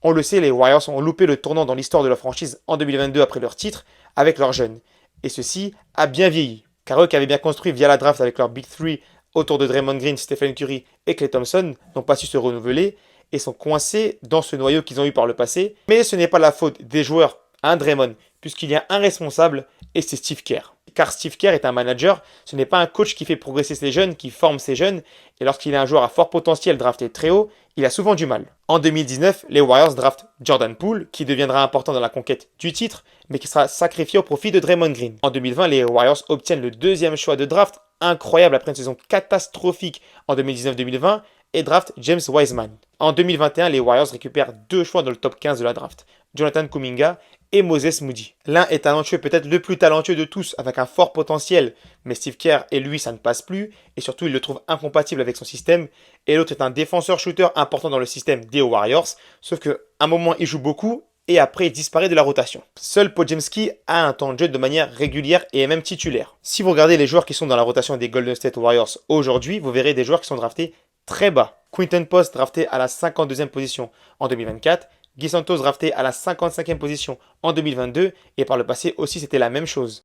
On le sait, les Warriors ont loupé le tournant dans l'histoire de la franchise en 2022 après leur titre avec leurs jeunes. Et ceci a bien vieilli, car eux qui avaient bien construit via la draft avec leur Big Three autour de Draymond Green, Stephen Curry et Klay Thompson n'ont pas su se renouveler et sont coincés dans ce noyau qu'ils ont eu par le passé. Mais ce n'est pas la faute des joueurs à Draymond, puisqu'il y a un responsable et c'est Steve Kerr. Car Steve Kerr est un manager, ce n'est pas un coach qui fait progresser ses jeunes, qui forme ses jeunes, et lorsqu'il a un joueur à fort potentiel drafté très haut, il a souvent du mal. En 2019, les Warriors draftent Jordan Poole, qui deviendra important dans la conquête du titre, mais qui sera sacrifié au profit de Draymond Green. En 2020, les Warriors obtiennent le deuxième choix de draft, incroyable après une saison catastrophique en 2019-2020, et draft James Wiseman. En 2021, les Warriors récupèrent deux choix dans le top 15 de la draft, Jonathan Kuminga et Moses Moody. L'un est talentueux, peut-être le plus talentueux de tous, avec un fort potentiel, mais Steve Kerr et lui, ça ne passe plus, et surtout, il le trouve incompatible avec son système, et l'autre est un défenseur-shooter important dans le système des Warriors, sauf qu'à un moment, il joue beaucoup, et après, il disparaît de la rotation. Seul Podziemski a un temps de jeu de manière régulière et est même titulaire. Si vous regardez les joueurs qui sont dans la rotation des Golden State Warriors aujourd'hui, vous verrez des joueurs qui sont draftés très bas. Quinton Post drafté à la 52e position en 2024, Guy Santos drafté à la 55e position en 2022 et par le passé aussi c'était la même chose.